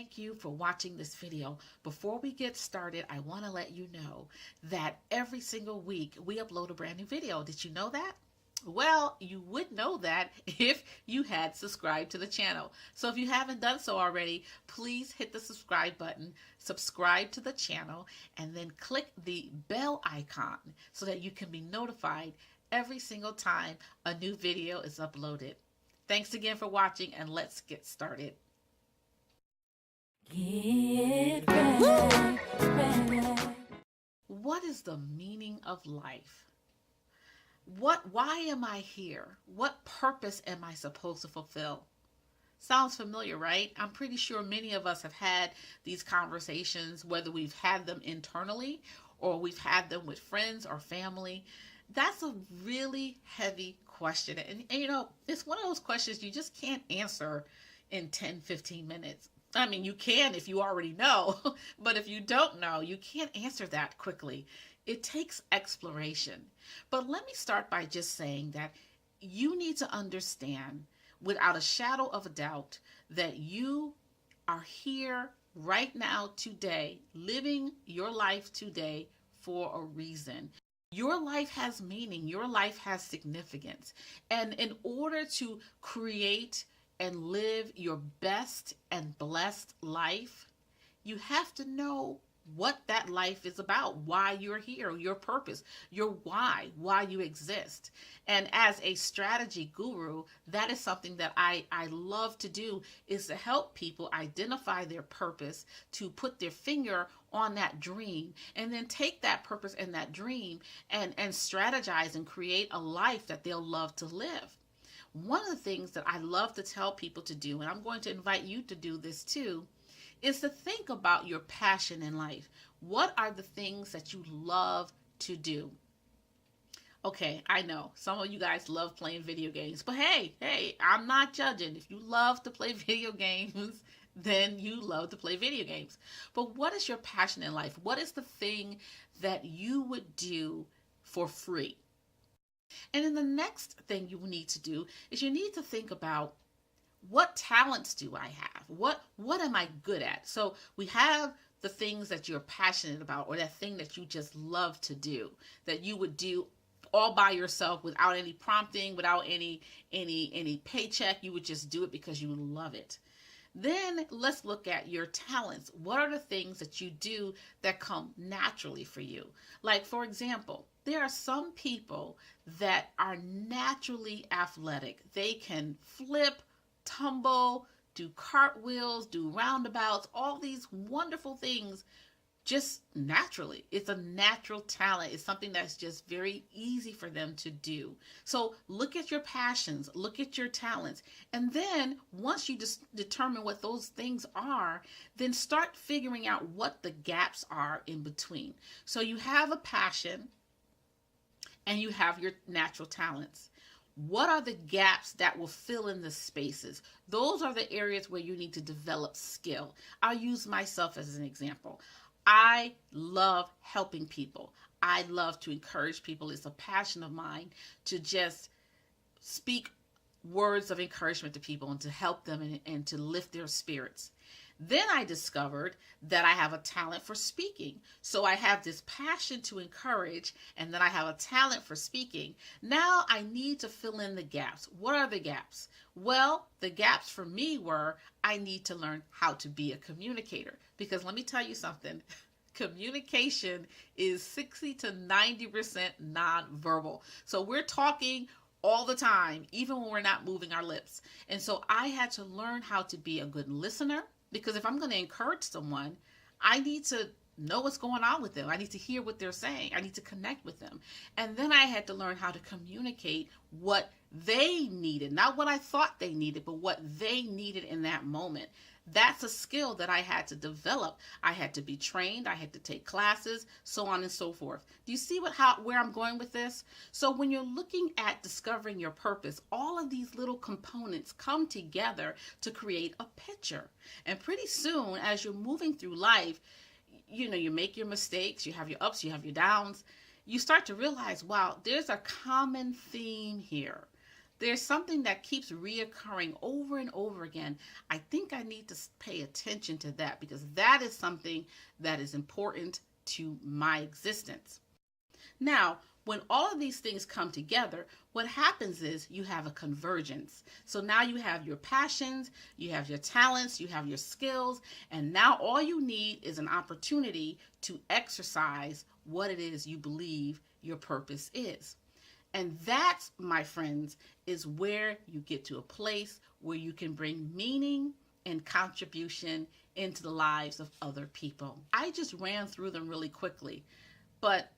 Thank you for watching this video. Before we get started, I want to let you know that every single week we upload a brand new video. Did you know that? Well, you would know that if you had subscribed to the channel. So if you haven't done so already, please hit the subscribe button, subscribe to the channel, and then click the bell icon so that you can be notified every single time a new video is uploaded. Thanks again for watching, and let's get started. Get ready. What is the meaning of life? Why am I here? What purpose am I supposed to fulfill? Sounds familiar, right? I'm pretty sure many of us have had these conversations, whether we've had them internally or we've had them with friends or family. That's a really heavy question. And you know, it's one of those questions you just can't answer in 10, 15 minutes. I mean, you can if you already know, but if you don't know, you can't answer that quickly. It takes exploration. But let me start by just saying that you need to understand without a shadow of a doubt that you are here right now today, living your life today for a reason. Your life has meaning. Your life has significance. And in order to create and live your best and blessed life, you have to know what that life is about, why you're here, your purpose, your why you exist. And as a strategy guru, that is something that I love to do, is to help people identify their purpose, to put their finger on that dream, and then take that purpose and that dream and strategize and create a life that they'll love to live. One of the things that I love to tell people to do, and I'm going to invite you to do this too, is to think about your passion in life. What are the things that you love to do? Okay, I know some of you guys love playing video games, but hey, I'm not judging. If you love to play video games, then you love to play video games. But what is your passion in life? What is the thing that you would do for free? And then the next thing you need to do is you need to think about, what talents do I have? What am I good at? So we have the things that you're passionate about, or that thing that you just love to do, that you would do all by yourself without any prompting, without any paycheck. You would just do it because you love it. Then let's look at your talents. What are the things that you do that come naturally for you? Like, for example, there are some people that are naturally athletic. They can flip, tumble, do cartwheels, do roundabouts, all these wonderful things just naturally. It's a natural talent. It's something that's just very easy for them to do. So look at your passions, look at your talents, and then once you just determine what those things are, then start figuring out what the gaps are in between. So you have a passion and you have your natural talents. What are the gaps that will fill in the spaces? Those are the areas where you need to develop skill. I'll use myself as an example. I love helping people. I love to encourage people. It's a passion of mine to just speak words of encouragement to people and to help them and to lift their spirits. Then I discovered that I have a talent for speaking. So I have this passion to encourage, and then I have a talent for speaking. Now I need to fill in the gaps. What are the gaps? Well, the gaps for me were, I need to learn how to be a communicator. Because let me tell you something, communication is 60 to 90% nonverbal. So we're talking all the time, even when we're not moving our lips. And so I had to learn how to be a good listener, because if I'm going to encourage someone, I need to know what's going on with them. I need to hear what they're saying. I need to connect with them. And then I had to learn how to communicate what they needed, not what I thought they needed, but what they needed in that moment. That's a skill that I had to develop. I had to be trained. I had to take classes, so on and so forth. Do you see where I'm going with this? So when you're looking at discovering your purpose, all of these little components come together to create a picture. And pretty soon, as you're moving through life, you know, you make your mistakes, you have your ups, you have your downs. You start to realize, wow, there's a common theme here. there's something that keeps reoccurring over and over again, I think I need to pay attention to that, because that is something that is important to my existence. Now, when all of these things come together, what happens is you have a convergence. So now you have your passions, you have your talents, you have your skills, and now all you need is an opportunity to exercise what it is you believe your purpose is. And that, my friends, is where you get to a place where you can bring meaning and contribution into the lives of other people. I just ran through them really quickly, but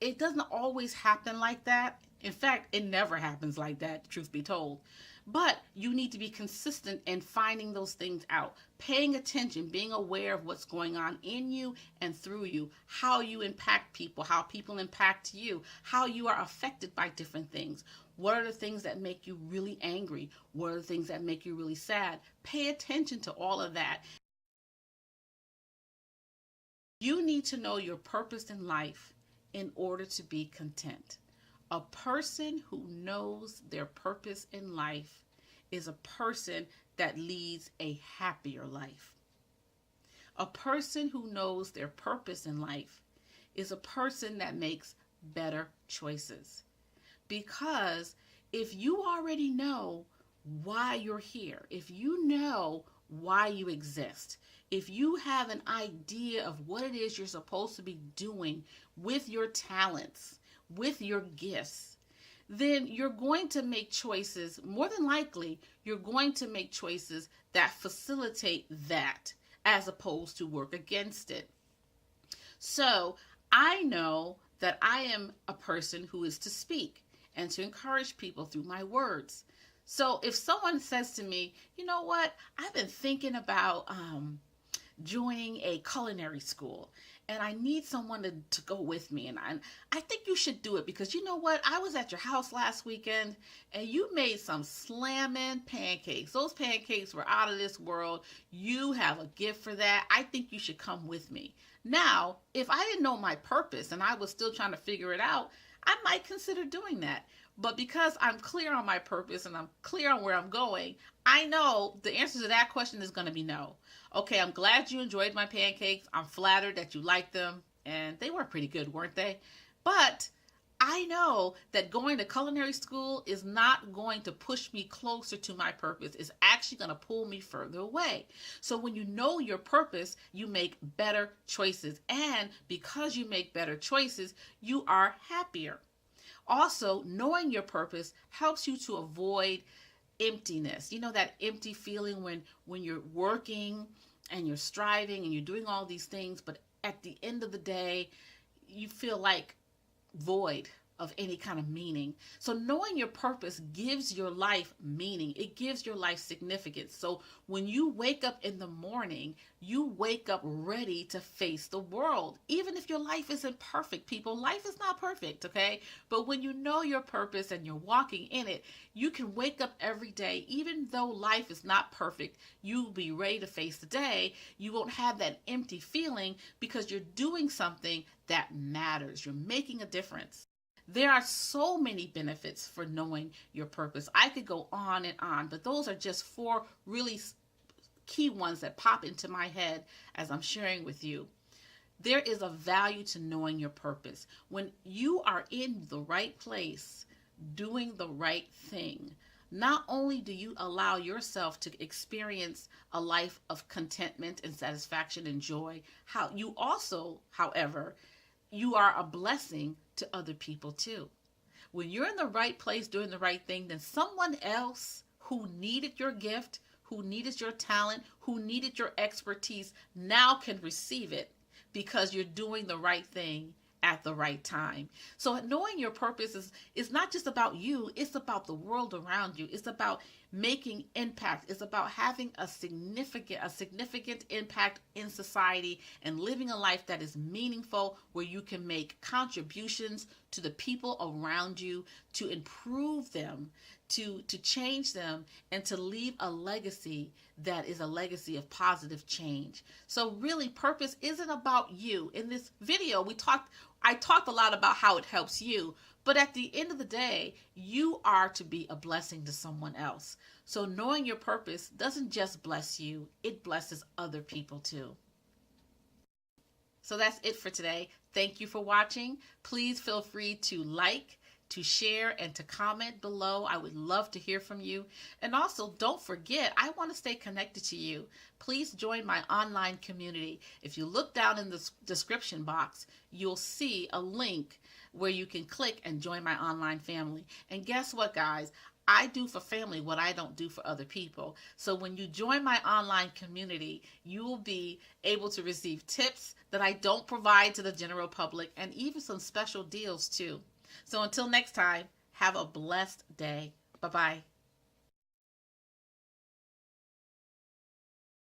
it doesn't always happen like that. In fact, it never happens like that, truth be told. But you need to be consistent in finding those things out, paying attention, being aware of what's going on in you and through you, how you impact people, how people impact you, how you are affected by different things. What are the things that make you really angry? What are the things that make you really sad? Pay attention to all of that. You need to know your purpose in life in order to be content. A person who knows their purpose in life is a person that leads a happier life. A person who knows their purpose in life is a person that makes better choices. Because if you already know why you're here, if you know why you exist, if you have an idea of what it is you're supposed to be doing with your talents, with your gifts, then you're going to make choices, more than likely, you're going to make choices that facilitate that as opposed to work against it. So I know that I am a person who is to speak and to encourage people through my words. So if someone says to me, you know what, I've been thinking about joining a culinary school and I need someone to go with me, and I think you should do it, because you know what, I was at your house last weekend and you made some slamming pancakes. Those pancakes were out of this world. You have a gift for that. I think you should come with me. Now, if I didn't know my purpose and I was still trying to figure it out, I might consider doing that. But because I'm clear on my purpose and I'm clear on where I'm going, I know the answer to that question is going to be no. Okay, I'm glad you enjoyed my pancakes. I'm flattered that you liked them. And they were pretty good, weren't they? But I know that going to culinary school is not going to push me closer to my purpose. It's actually going to pull me further away. So when you know your purpose, you make better choices. And because you make better choices, you are happier. Also, knowing your purpose helps you to avoid emptiness. You know, that empty feeling when you're working and you're striving and you're doing all these things, but at the end of the day, you feel like void of any kind of meaning. So knowing your purpose gives your life meaning. It gives your life significance. So when you wake up in the morning, you wake up ready to face the world. Even if your life isn't perfect, people, life is not perfect, okay? But when you know your purpose and you're walking in it, you can wake up every day, even though life is not perfect, you'll be ready to face the day. You won't have that empty feeling because you're doing something that matters. You're making a difference. There are so many benefits for knowing your purpose. I could go on and on, but those are just 4 really key ones that pop into my head as I'm sharing with you. There is a value to knowing your purpose. When you are in the right place, doing the right thing, not only do you allow yourself to experience a life of contentment and satisfaction and joy, how you also, however, you are a blessing to other people too. When you're in the right place doing the right thing, then someone else who needed your gift, who needed your talent, who needed your expertise now can receive it because you're doing the right thing at the right time. So knowing your purpose is not just about you, it's about the world around you. It's about making impact. It's about having a significant impact in society and living a life that is meaningful, where you can make contributions to the people around you to improve them, to change them and to leave a legacy that is a legacy of positive change. So really, purpose isn't about you. In this video, I talked a lot about how it helps you, but at the end of the day, you are to be a blessing to someone else. So knowing your purpose doesn't just bless you, it blesses other people too. So that's it for today. Thank you for watching. Please feel free to like, to share, and to comment below. I would love to hear from you. And also, don't forget, I want to stay connected to you. Please join my online community. If you look down in the description box, you'll see a link where you can click and join my online family. And guess what, guys? I do for family what I don't do for other people. So when you join my online community, you will be able to receive tips that I don't provide to the general public, and even some special deals too. So until next time, have a blessed day. Bye-bye.